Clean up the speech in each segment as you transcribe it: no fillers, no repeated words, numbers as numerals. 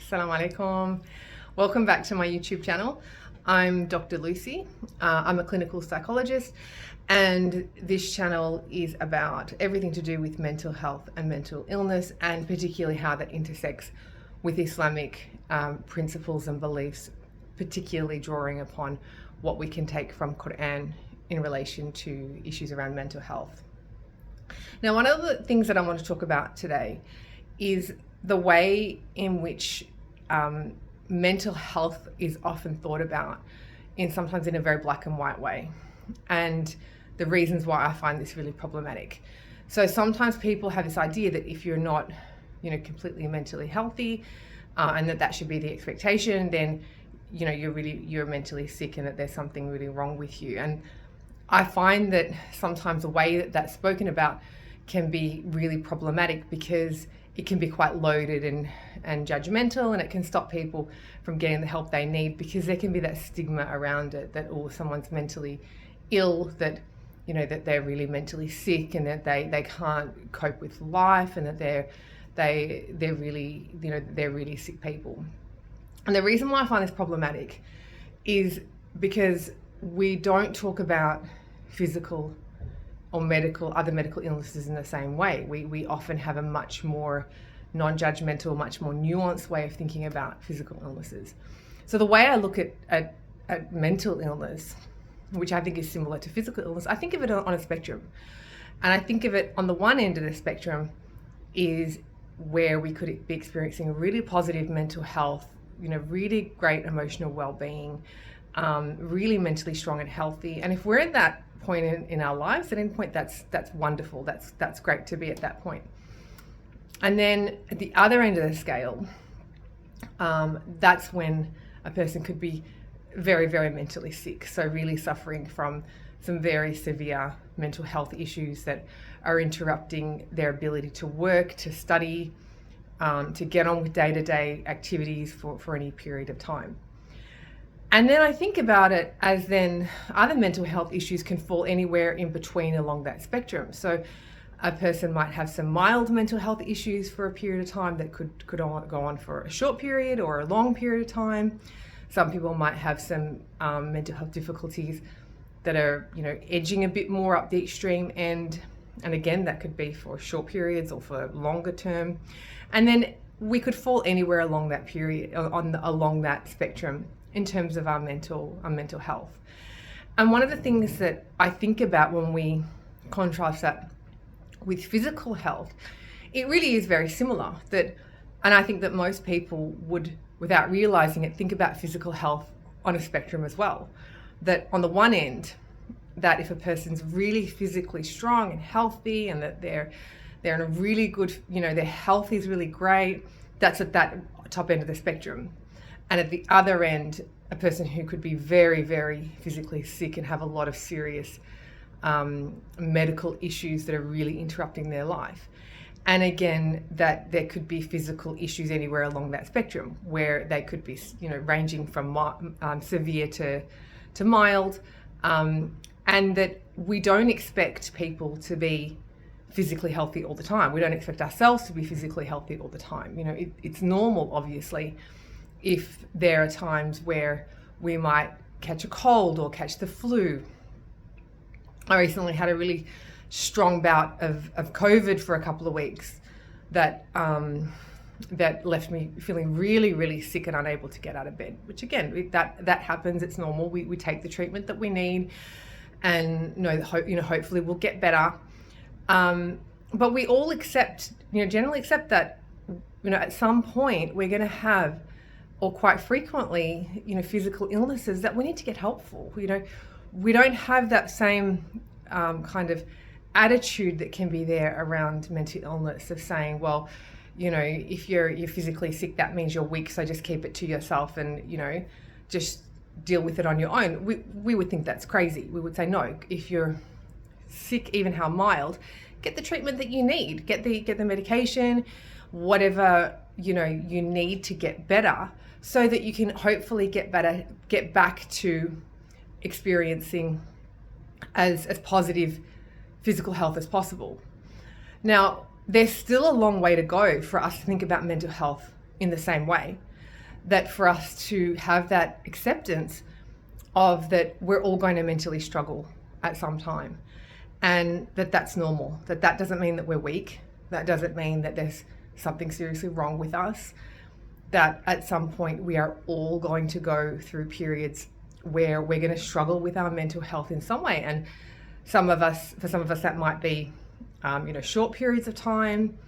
Assalamu alaikum. Welcome back to my YouTube channel. I'm Dr. Lucy. I'm a clinical psychologist, and this channel is about everything to do with mental health and mental illness, and particularly how that intersects with Islamic principles and beliefs, particularly drawing upon what we can take from Quran in relation to issues around mental health. Now, one of the things that I want to talk about today is the way in which mental health is often thought about sometimes in a very black and white way, and the reasons why I find this really problematic. So sometimes people have this idea that if you're not, completely mentally healthy, and that should be the expectation, then you're mentally sick and that there's something really wrong with you. And I find that sometimes the way that that's spoken about can be really problematic because it can be quite loaded and judgmental, and it can stop people from getting the help they need because there can be that stigma around it that, oh, someone's mentally ill, that that they're really mentally sick, and that they can't cope with life, and that they're really they're really sick people. And the reason why I find this problematic is because we don't talk about physical or other medical illnesses in the same way. We often have a much more non-judgmental, much more nuanced way of thinking about physical illnesses. So the way I look at mental illness, which I think is similar to physical illness, I think of it on a spectrum. And I think of it on the one end of the spectrum is where we could be experiencing really positive mental health, really great emotional well-being, really mentally strong and healthy. And if we're at that point in our lives, at any point, that's wonderful. That's great to be at that point. And then at the other end of the scale, that's when a person could be very, very mentally sick. So really suffering from some very severe mental health issues that are interrupting their ability to work, to study, to get on with day-to-day activities for any period of time. And then I think about it as then other mental health issues can fall anywhere in between along that spectrum. So a person might have some mild mental health issues for a period of time that could go on for a short period or a long period of time. Some people might have some mental health difficulties that are, edging a bit more up the extreme end. And again, that could be for short periods or for longer term. And then we could fall anywhere along that period, along that spectrum in terms of our mental health. And one of the things that I think about when we contrast that with physical health, it really is very similar. And I think that most people would, without realizing it, think about physical health on a spectrum as well. That on the one end, that if a person's really physically strong and healthy, and that they're in a really good, their health is really great, that's at that top end of the spectrum. And at the other end, a person who could be very, very physically sick and have a lot of serious medical issues that are really interrupting their life. And again, that there could be physical issues anywhere along that spectrum, where they could be, ranging from severe to mild, and that we don't expect people to be physically healthy all the time. We don't expect ourselves to be physically healthy all the time. It's normal, obviously, if there are times where we might catch a cold or catch the flu. I recently had a really strong bout of COVID for a couple of weeks that left me feeling really, really sick and unable to get out of bed, which again, that happens. It's normal. We take the treatment that we need and know that hopefully we'll get better. But we all generally accept that, at some point we're going to have, or quite frequently, physical illnesses that we need to get help for. We don't have that same kind of attitude that can be there around mental illness of saying, well, if you're physically sick, that means you're weak, so just keep it to yourself and, just deal with it on your own. We would think that's crazy. We would say, no, if you're sick, even how mild, get the treatment that you need, get the medication, whatever, you need to get better, so that you can hopefully get back to experiencing as positive physical health as possible. Now, there's still a long way to go for us to think about mental health in the same way. that for us to have that acceptance of that we're all going to mentally struggle at some time, and that's normal, that doesn't mean that we're weak, that doesn't mean that there's something seriously wrong with us, that at some point we are all going to go through periods where we're going to struggle with our mental health in some way. And for some of us that might be short periods of time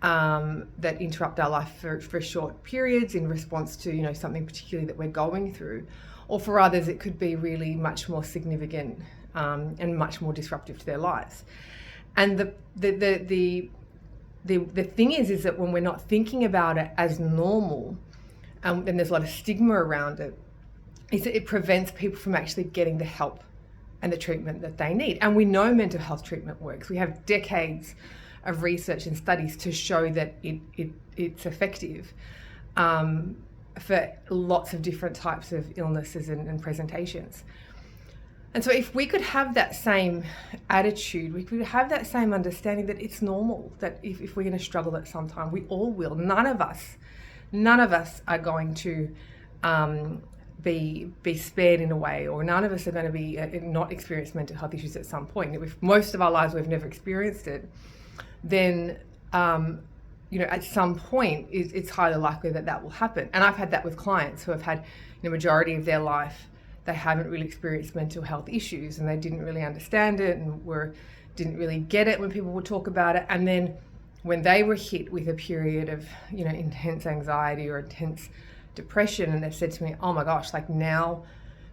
that interrupt our life for short periods in response to something particularly that we're going through, or for others it could be really much more significant and much more disruptive to their lives. And the thing is that when we're not thinking about it as normal, and there's a lot of stigma around it, is that it prevents people from actually getting the help and the treatment that they need. And we know mental health treatment works. We have decades of research and studies to show that it's effective for lots of different types of illnesses and presentations. And so if we could have that same attitude, we could have that same understanding that it's normal, that if we're going to struggle at some time, we all will. None of us are going to be spared in a way, or none of us are going to be not experience mental health issues at some point. If most of our lives we've never experienced it, then at some point it's highly likely that will happen. And I've had that with clients who have had the majority of their life they haven't really experienced mental health issues, and they didn't really understand it and didn't really get it when people would talk about it. And then when they were hit with a period of intense anxiety or intense depression, and they said to me, oh my gosh, like now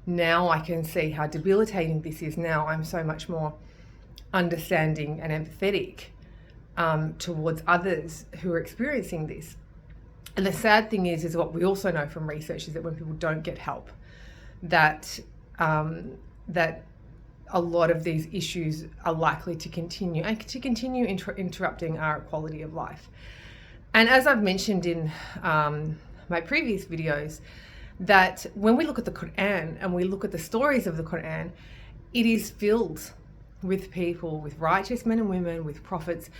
I can see how debilitating this is. Now I'm so much more understanding and empathetic towards others who are experiencing this. And the sad thing is what we also know from research is that when people don't get help, that a lot of these issues are likely to continue interrupting our quality of life. And as I've mentioned in my previous videos, that when we look at the Quran and we look at the stories of the Quran, it is filled with people, with righteous men and women, with prophets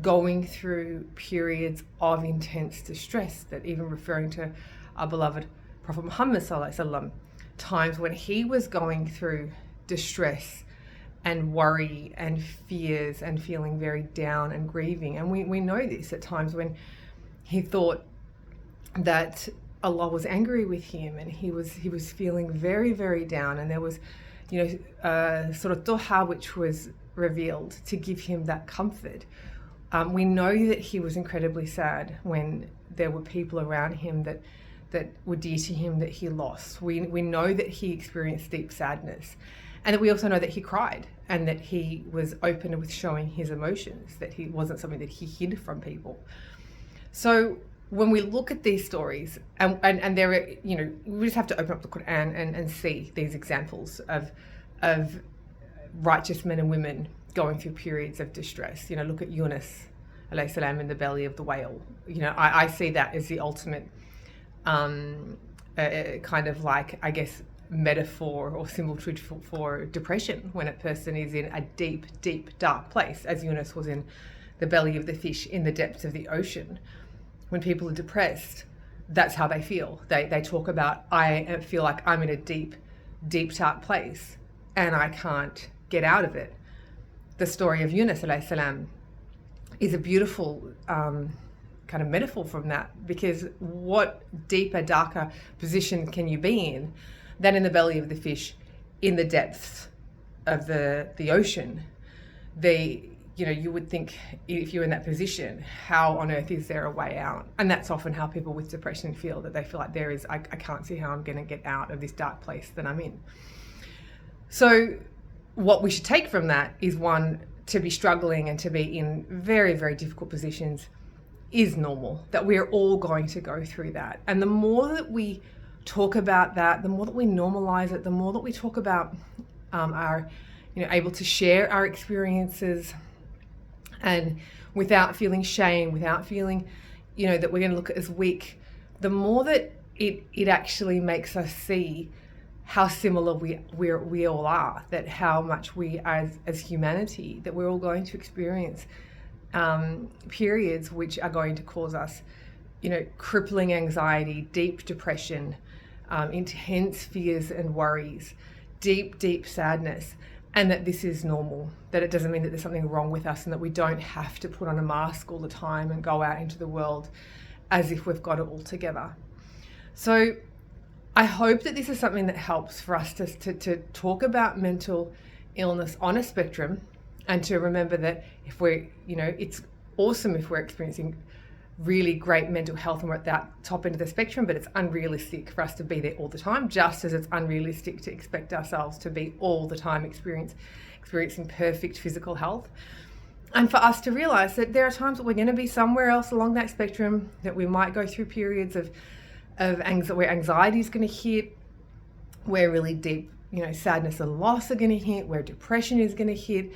going through periods of intense distress, that even referring to our beloved Prophet Muhammad sallallahu alaihi wasallam, times when he was going through distress and worry and fears and feeling very down and grieving. And we know this at times when he thought that Allah was angry with him, and he was feeling very, very down, and there was sort of duha which was revealed to give him that comfort. We know that he was incredibly sad when there were people around him that were dear to him that he lost. We know that he experienced deep sadness, and that we also know that he cried, and that he was open with showing his emotions, that he wasn't something that he hid from people. So when we look at these stories, and there are, we just have to open up the Quran and see these examples of righteous men and women going through periods of distress. Look at Yunus alayhi salam in the belly of the whale. I see that as the ultimate kind of like, I guess, metaphor or similitude for depression, when a person is in a deep, deep, dark place, as Yunus was in the belly of the fish in the depths of the ocean. When people are depressed, that's how they feel. They talk about, I feel like I'm in a deep, deep, dark place and I can't get out of it. The story of Yunus alayhi salam is a beautiful kind of metaphor from that, because what deeper, darker position can you be in than in the belly of the fish, in the depths of the ocean? You would think, if you're in that position, how on earth is there a way out? And that's often how people with depression feel, that they feel like I can't see how I'm going to get out of this dark place that I'm in. So what we should take from that is, one, to be struggling and to be in very, very difficult positions is normal, that we're all going to go through that. And the more that we talk about that, the more that we normalize it, the more that we talk about our, able to share our experiences, and without feeling shame, without feeling, that we're going to look at as weak, the more that it actually makes us see how similar we all are, that how much we as humanity, that we're all going to experience periods which are going to cause us crippling anxiety, deep depression, intense fears and worries, deep sadness, and that this is normal, that it doesn't mean that there's something wrong with us and that we don't have to put on a mask all the time and go out into the world as if we've got it all together. So I hope that this is something that helps for us to talk about mental illness on a spectrum, and to remember that if we're, it's awesome if we're experiencing really great mental health and we're at that top end of the spectrum, but it's unrealistic for us to be there all the time, just as it's unrealistic to expect ourselves to be all the time experiencing perfect physical health. And for us to realize that there are times that we're going to be somewhere else along that spectrum, that we might go through periods of where anxiety is going to hit, where really deep, sadness and loss are going to hit, where depression is going to hit,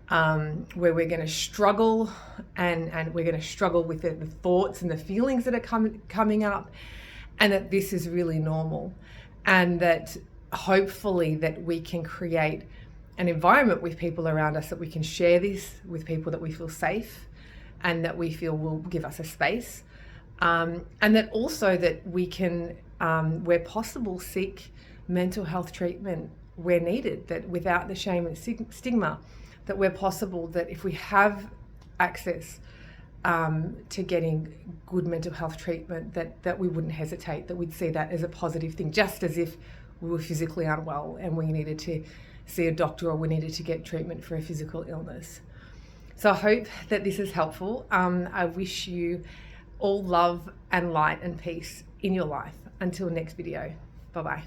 where we're going to struggle and we're going to struggle with the thoughts and the feelings that are coming up, and that this is really normal, and that hopefully that we can create an environment with people around us that we can share this with, people that we feel safe and that we feel will give us a space, and that also that we can, where possible, seek mental health treatment where needed, that without the shame and stigma, that where possible, that if we have access to getting good mental health treatment, that we wouldn't hesitate, that we'd see that as a positive thing, just as if we were physically unwell and we needed to see a doctor or we needed to get treatment for a physical illness. So I hope that this is helpful. I wish you all love and light and peace in your life. Until next video, bye-bye.